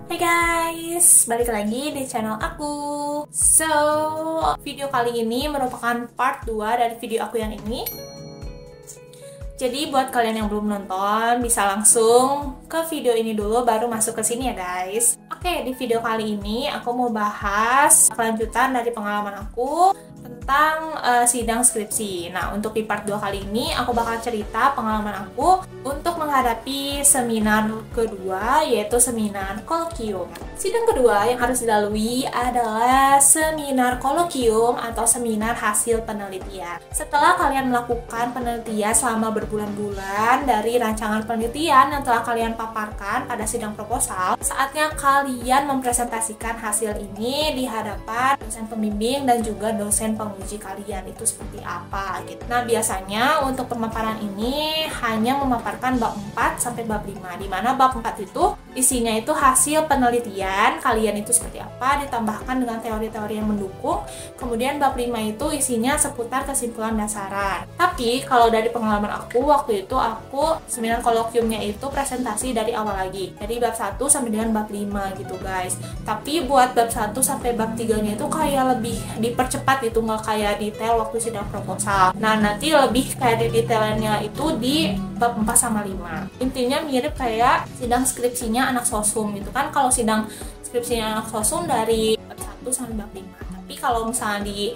Hai guys, balik lagi di channel aku. So, video kali ini merupakan part 2 dari video aku yang ini. Jadi buat kalian yang belum nonton, bisa langsung ke video ini dulu baru masuk ke sini ya guys. Oke, di video kali ini aku mau bahas kelanjutan dari pengalaman aku tentang sidang skripsi. Nah, untuk di part 2 kali ini aku bakal cerita pengalaman aku untuk menghadapi seminar kedua, yaitu seminar kolokium. Sidang kedua yang harus dilalui adalah seminar kolokium atau seminar hasil penelitian. Setelah kalian melakukan penelitian selama berbulan-bulan dari rancangan penelitian yang telah kalian paparkan pada sidang proposal, saatnya kalian mempresentasikan hasil ini di hadapan dosen pembimbing dan juga dosen penguji kalian itu seperti apa gitu. Nah, biasanya untuk pemaparan ini hanya memaparkan bab 4 sampai bab 5, di mana bab 4 itu isinya itu hasil penelitian kalian itu seperti apa, ditambahkan dengan teori-teori yang mendukung. Kemudian bab 5 itu isinya seputar kesimpulan dasaran. Tapi kalau dari pengalaman aku, waktu itu aku seminar kolokiumnya itu presentasi dari awal lagi, dari bab 1 sampai dengan bab 5 gitu guys. Tapi buat bab 1 sampai bab 3 nya itu kayak lebih dipercepat itu, nggak kayak detail waktu sidang proposal. Nah, nanti lebih kayak di detailnya itu di bab 4 sama 5. Intinya mirip kayak sidang skripsinya anak sosum gitu kan. Kalau sidang skripsinya anak sosum dari bab 1 sampai bab 5. Tapi kalau misalnya di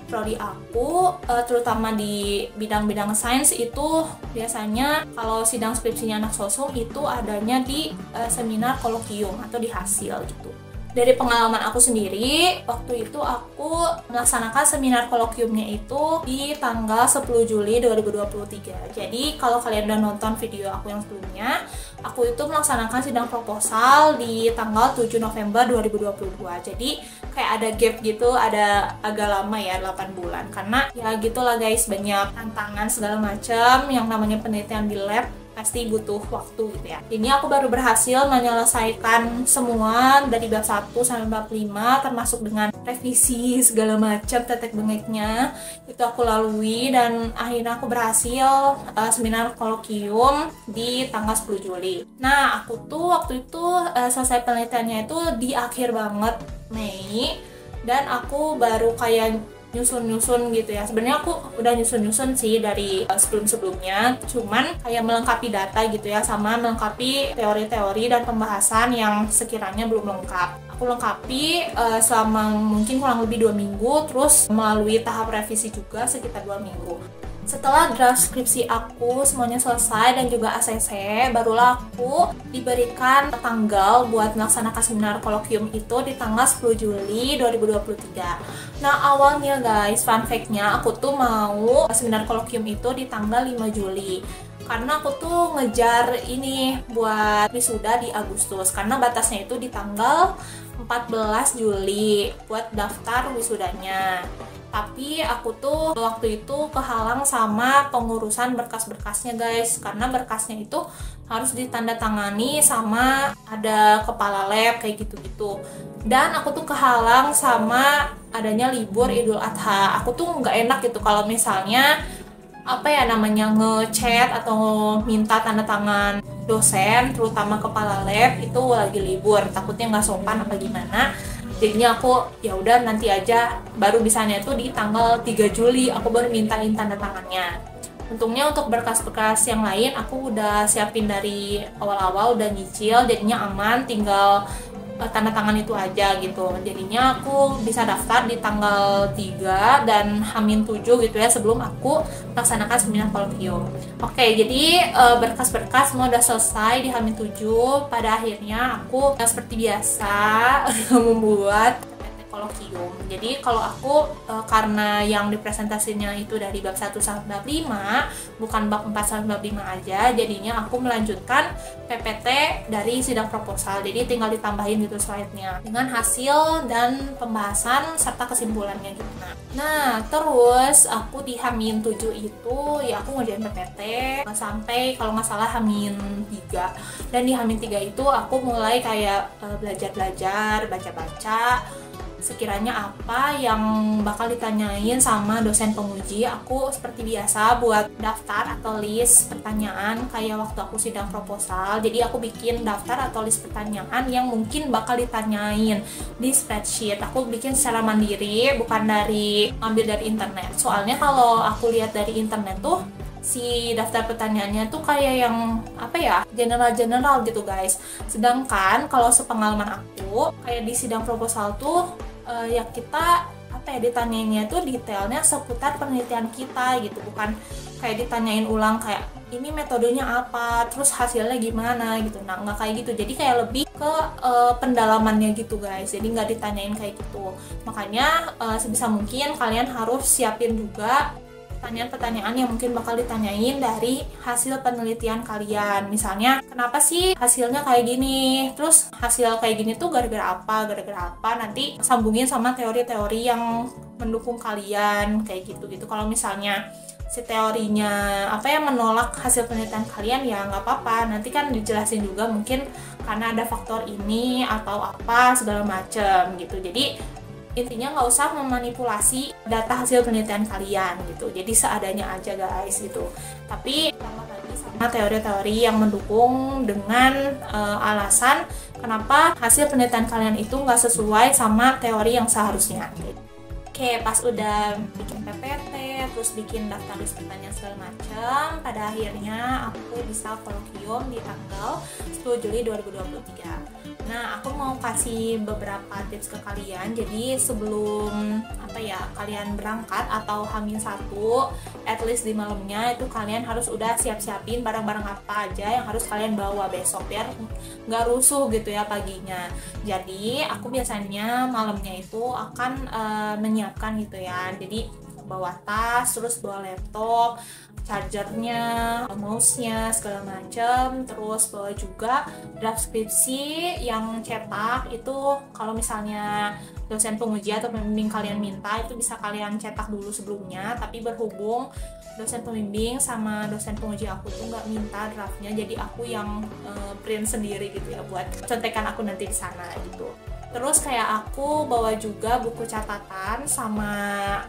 prodi aku, terutama di bidang-bidang sains itu biasanya kalau sidang skripsinya anak sosum itu adanya di seminar kolokium atau di hasil gitu. Dari pengalaman aku sendiri, waktu itu aku melaksanakan seminar kolokiumnya itu di tanggal 10 Juli 2023. Jadi kalau kalian udah nonton video aku yang sebelumnya, aku itu melaksanakan sidang proposal di tanggal 7 November 2022. Jadi kayak ada gap gitu, ada agak lama ya, 8 bulan. Karena ya gitulah guys, banyak tantangan segala macam, yang namanya penelitian di lab pasti butuh waktu gitu ya. Ini aku baru berhasil menyelesaikan semua dari bab 1 sampai bab 5, termasuk dengan revisi segala macam tetek bengeknya itu aku lalui, dan akhirnya aku berhasil seminar kolokium di tanggal 10 Juli. Nah, aku tuh waktu itu selesai penelitiannya itu di akhir banget Mei, dan aku baru kayak nyusun-nyusun gitu ya. Sebenarnya aku udah nyusun-nyusun sih dari sebelum-sebelumnya, cuman kayak melengkapi data gitu ya, sama melengkapi teori-teori dan pembahasan yang sekiranya belum lengkap. Aku lengkapi selama mungkin kurang lebih 2 minggu, terus melalui tahap revisi juga sekitar 2 minggu. Setelah draft skripsi aku semuanya selesai dan juga ACC, barulah aku diberikan tanggal buat melaksanakan seminar kolokium itu di tanggal 10 Juli 2023. Nah, awalnya guys, fun fact-nya aku tuh mau seminar kolokium itu di tanggal 5 Juli. Karena aku tuh ngejar ini buat wisuda di Agustus, karena batasnya itu di tanggal 14 Juli buat daftar wisudanya. Tapi aku tuh waktu itu kehalang sama pengurusan berkas-berkasnya guys, karena berkasnya itu harus ditandatangani sama ada kepala lab kayak gitu-gitu. Dan aku tuh kehalang sama adanya libur Idul Adha. Aku tuh nggak enak gitu kalau misalnya namanya ngechat atau minta tanda tangan dosen, terutama kepala lab itu lagi libur, takutnya nggak sopan apa gimana. Jadinya aku ya udah nanti aja, baru bisanya tuh di tanggal 3 Juli aku baru mintain tanda tangannya. Untungnya untuk berkas-berkas yang lain aku udah siapin dari awal-awal, udah nyicil, jadinya aman, tinggal tanda tangan itu aja gitu. Jadinya aku bisa daftar di tanggal 3 dan H-7 gitu ya, sebelum aku melaksanakan seminar kolokium. Oke, jadi berkas-berkas semua udah selesai di H-7. Pada akhirnya aku seperti biasa membuat kolokium. Jadi kalau aku karena yang dipresentasinya itu dari bab 1 sampai bab 5, bukan bab 4 sampai bab 5 aja, jadinya aku melanjutkan PPT dari sidang proposal. Jadi tinggal ditambahin gitu slide-nya dengan hasil dan pembahasan serta kesimpulannya gitu. Nah, terus aku di H-7 itu ya aku ngerjain PPT sampai kalau nggak salah H-3. Dan di H-3 itu aku mulai kayak belajar-belajar, baca-baca, sekiranya apa yang bakal ditanyain sama dosen penguji. Aku seperti biasa buat daftar atau list pertanyaan kayak waktu aku sidang proposal. Jadi aku bikin daftar atau list pertanyaan yang mungkin bakal ditanyain di spreadsheet. Aku bikin secara mandiri, bukan ambil dari internet. Soalnya kalau aku lihat dari internet tuh si daftar pertanyaannya tuh kayak yang apa ya, general gitu guys. Sedangkan kalau sepengalaman aku kayak di sidang proposal tuh ya kita apa ya, ditanyainnya tuh detailnya seputar penelitian kita gitu, bukan kayak ditanyain ulang kayak ini metodenya apa, terus hasilnya gimana gitu. Nah nggak kayak gitu, jadi kayak lebih ke pendalamannya gitu guys, jadi nggak ditanyain kayak gitu. Makanya sebisa mungkin kalian harus siapin juga pertanyaan-pertanyaan yang mungkin bakal ditanyain dari hasil penelitian kalian. Misalnya, kenapa sih hasilnya kayak gini? Terus hasil kayak gini tuh gara-gara apa? Nanti sambungin sama teori-teori yang mendukung kalian kayak gitu. Kalau misalnya si teorinya apa yang menolak hasil penelitian kalian, ya nggak apa-apa. Nanti kan dijelasin juga mungkin karena ada faktor ini atau apa segala macem gitu. Jadi intinya nggak usah memanipulasi data hasil penelitian kalian gitu, jadi seadanya aja guys gitu. Tapi tambah lagi sama teori-teori yang mendukung dengan alasan kenapa hasil penelitian kalian itu nggak sesuai sama teori yang seharusnya gitu. Oke, pas udah bikin PPT, terus bikin daftar list pertanyaan segala macam, pada akhirnya aku bisa kolokium di tanggal 10 Juli 2023. Nah, aku mau kasih beberapa tips ke kalian. Jadi sebelum kalian berangkat atau H-1, at least di malamnya itu kalian harus udah siap-siapin barang-barang apa aja yang harus kalian bawa besok biar nggak rusuh gitu ya paginya. Jadi aku biasanya malamnya itu akan menyiapkan gitu ya. Jadi bawa tas, terus bawa laptop, chargernya, mouse-nya, segala macam. Terus bawa juga draft skripsi yang cetak. Itu kalau misalnya dosen penguji atau pembimbing kalian minta, itu bisa kalian cetak dulu sebelumnya. Tapi berhubung dosen pembimbing sama dosen penguji aku tuh nggak minta draftnya, jadi aku yang print sendiri gitu ya buat contekan aku nanti di sana gitu. Terus kayak aku bawa juga buku catatan sama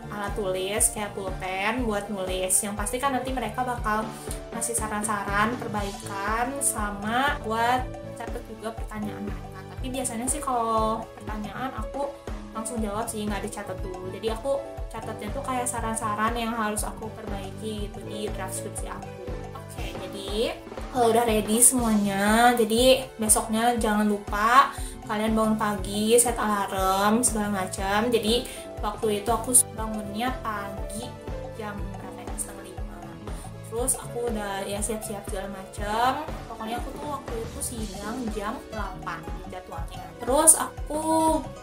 alat tulis kayak pulpen buat nulis. Yang pasti kan nanti mereka bakal ngasih saran-saran, perbaikan, sama buat catat juga pertanyaan mereka. Tapi biasanya sih kalau pertanyaan aku langsung jawab sih, nggak dicatat dulu. Jadi aku catatnya tuh kayak saran-saran yang harus aku perbaiki gitu di draft skripsi aku. Oke, jadi kalau udah ready semuanya, jadi besoknya jangan lupa kalian bangun pagi, set alarm segala macam. Jadi waktu itu aku bangunnya pagi jam berapa ya, 4:30. Terus aku udah ya siap-siap segala macam. Pokoknya aku tuh waktu itu sidang jam 8 jadwalnya. Terus aku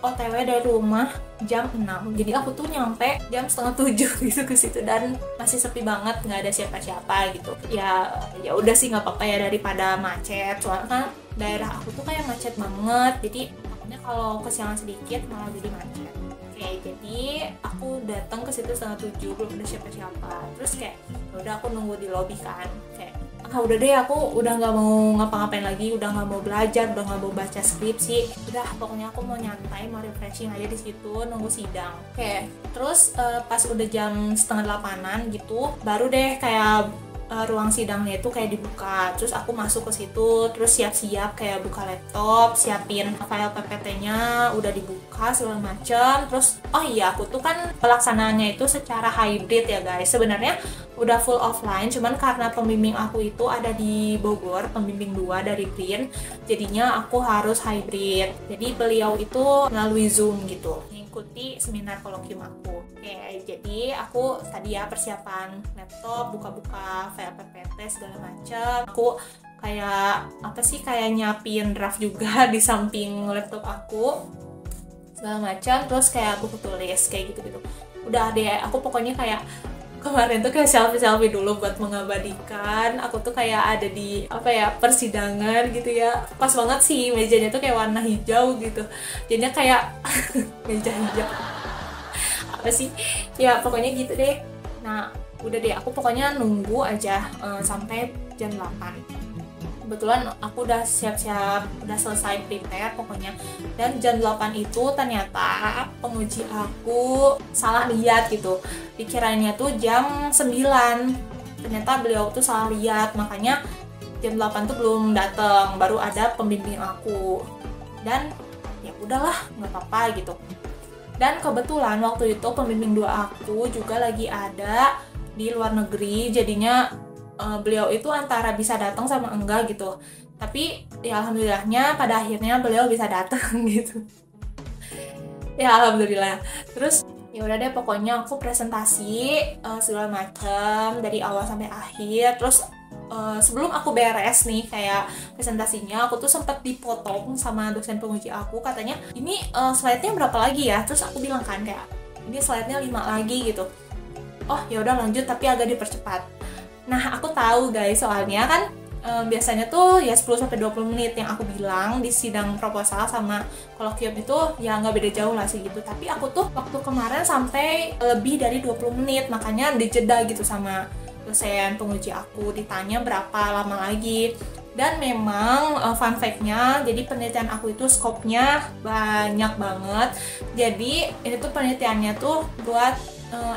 OTW dari rumah jam 6. Jadi aku tuh nyampe jam 6:30 gitu ke situ dan masih sepi banget, nggak ada siapa-siapa gitu. Ya udah sih nggak apa-apa ya daripada macet. Soalnya kan daerah aku tuh kayak macet banget, jadi takutnya kalau kesiangan sedikit malah jadi macet. Oke, jadi aku datang ke situ 6:30, belum ada siapa-siapa. Terus kayak udah aku nunggu di lobi kan, kayak udah deh, aku udah nggak mau ngapa-ngapain lagi, udah nggak mau belajar, udah nggak mau baca skripsi, udah pokoknya aku mau nyantai, mau refreshing aja di situ nunggu sidang. Oke, terus pas udah jam 7:30 gitu, baru deh kayak ruang sidangnya itu kayak dibuka. Terus aku masuk ke situ, terus siap-siap kayak buka laptop, siapin file PPT-nya udah dibuka segala macam. Terus oh iya, aku tuh kan pelaksanaannya itu secara hybrid ya guys. Sebenarnya udah full offline, cuman karena pembimbing aku itu ada di Bogor, pembimbing 2 dari BRIN, jadinya aku harus hybrid. Jadi beliau itu melalui Zoom gitu, mengikuti seminar kolokium aku. Oke, jadi aku tadi ya persiapan laptop, buka-buka file PPT segala macam. Aku kayak nyiapin draft juga di samping laptop aku segala macam. Terus kayak buku tulis kayak gitu-gitu. Udah deh, aku pokoknya kayak kemarin tuh kayak selfie dulu buat mengabadikan aku tuh kayak ada di persidangan gitu ya. Pas banget sih mejanya tuh kayak warna hijau gitu, jadinya kayak meja hijau apa sih ya, pokoknya gitu deh. Nah udah deh, aku pokoknya nunggu aja sampai jam 8. kebetulan aku udah siap-siap, udah selesai prepare pokoknya. Dan jam 8 itu ternyata penguji aku salah lihat gitu. Dikiranya tuh jam 9. Ternyata beliau tuh salah lihat, makanya jam 8 tuh belum datang, baru ada pembimbing aku. Dan ya udahlah, nggak apa-apa gitu. Dan kebetulan waktu itu pembimbing 2 aku juga lagi ada di luar negeri, jadinya beliau itu antara bisa datang sama enggak gitu. Tapi ya alhamdulillahnya pada akhirnya beliau bisa datang gitu. Ya alhamdulillah. Terus ya udah deh, pokoknya aku presentasi segala macam dari awal sampai akhir. Terus sebelum aku beres nih kayak presentasinya, aku tuh sempat dipotong sama dosen penguji aku, katanya ini slide-nya berapa lagi ya. Terus aku bilang kan kayak ini slide-nya 5 lagi gitu. Oh ya udah lanjut, tapi agak dipercepat. Nah aku tahu guys, soalnya kan biasanya tuh ya 10-20 menit yang aku bilang di sidang proposal sama kolokium itu ya nggak beda jauh lah sih gitu. Tapi aku tuh waktu kemarin sampai lebih dari 20 menit, makanya dijeda gitu sama dosen penguji aku, ditanya berapa lama lagi. Dan memang fun fact-nya, jadi penelitian aku itu skopnya banyak banget. Jadi ini tuh penelitiannya tuh buat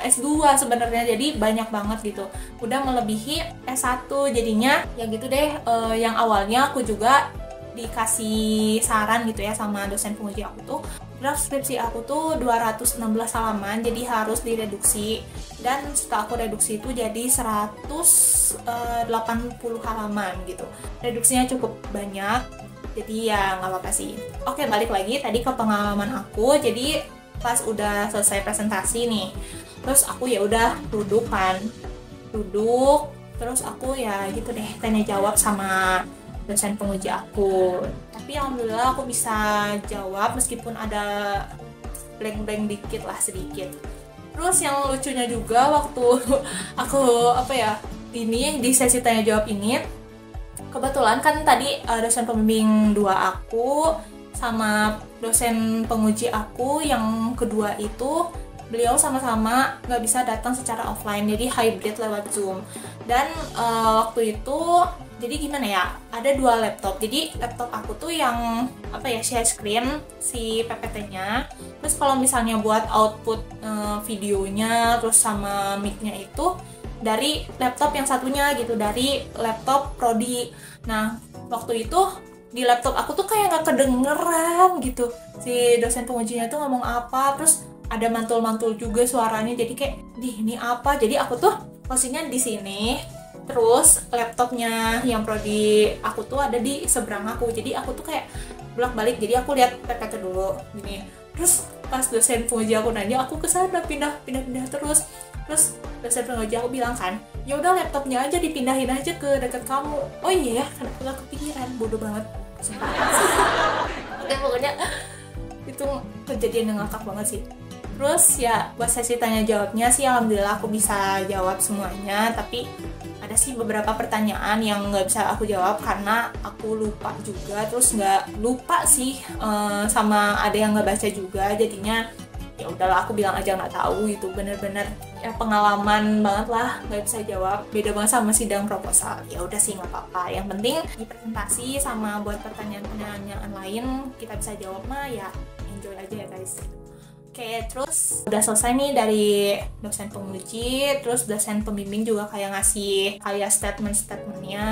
S2 sebenarnya, jadi banyak banget gitu, udah melebihi S1. Jadinya ya gitu deh, yang awalnya aku juga dikasih saran gitu ya sama dosen penguji aku tuh, draft skripsi aku tuh 216 halaman, jadi harus direduksi. Dan setelah aku reduksi itu jadi 180 halaman gitu, reduksinya cukup banyak, jadi ya nggak apa-apa sih. Oke, balik lagi tadi ke pengalaman aku. Jadi pas udah selesai presentasi nih, terus aku ya udah duduk, terus aku ya gitu deh tanya jawab sama dosen penguji aku. Tapi alhamdulillah aku bisa jawab meskipun ada blank-blank dikit lah, sedikit. Terus yang lucunya juga waktu aku ini di sesi tanya jawab ini, kebetulan kan tadi dosen pembimbing 2 aku sama dosen penguji aku yang kedua itu, beliau sama-sama nggak bisa datang secara offline, jadi hybrid lewat Zoom. Dan waktu itu jadi gimana ya, ada 2 laptop. Jadi laptop aku tuh yang share screen si PPT-nya. Terus kalau misalnya buat output videonya terus sama mic-nya itu dari laptop yang satunya gitu, dari laptop Prodi. Nah waktu itu di laptop aku tuh kayak nggak kedengeran gitu si dosen pengujinya tuh ngomong apa, terus ada mantul-mantul juga suaranya, jadi kayak ini apa. Jadi aku tuh posisinya di sini, terus laptopnya yang prodi aku tuh ada di seberang aku, jadi aku tuh kayak bolak-balik. Jadi aku lihat PPT dulu gini, terus pas dosen penguji aku nanya, aku kesana pindah terus dosen penguji aku bilang kan, ya udah laptopnya aja dipindahin aja ke dekat kamu. Oh iya ya, kenapa nggak kepikiran, bodoh banget. Oke, pokoknya itu kejadian yang ngakak banget sih. Terus ya buat sesi tanya jawabnya sih alhamdulillah aku bisa jawab semuanya, tapi ada sih beberapa pertanyaan yang nggak bisa aku jawab karena aku lupa juga. Terus nggak lupa sih sama ada yang nggak baca juga, jadinya ya udahlah aku bilang aja nggak tahu. Itu bener-bener ya pengalaman banget lah, nggak bisa jawab, beda banget sama sidang proposal. Ya udah sih nggak apa-apa, yang penting di presentasi sama buat pertanyaan-pertanyaan lain kita bisa jawab mah ya enjoy aja ya guys. Oke, terus udah selesai nih dari dosen penguji, terus dosen pembimbing juga kayak ngasih kayak statement-statementnya.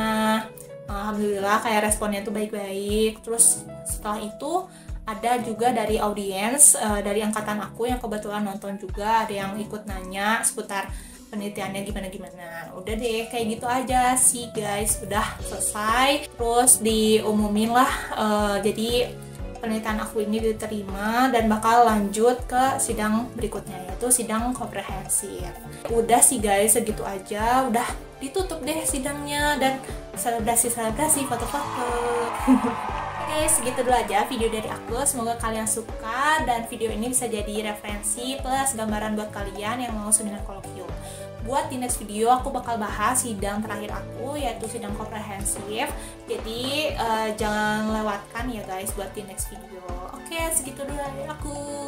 Alhamdulillah kayak responnya tuh baik-baik. Terus setelah itu ada juga dari audiens dari angkatan aku yang kebetulan nonton juga, ada yang ikut nanya seputar penelitiannya gimana. Udah deh kayak gitu aja sih guys, udah selesai. Terus diumumin lah jadi penelitian aku ini diterima dan bakal lanjut ke sidang berikutnya, yaitu sidang komprehensif. Udah sih guys, segitu aja, udah ditutup deh sidangnya dan selebrasi foto-foto. Oke, segitu dulu aja video dari aku. Semoga kalian suka dan video ini bisa jadi referensi plus gambaran buat kalian yang mau seminar kolokium. Buat di next video aku bakal bahas sidang terakhir aku, yaitu sidang komprehensif. Jadi jangan lewatkan ya guys buat di next video. Oke, segitu dulu dari aku.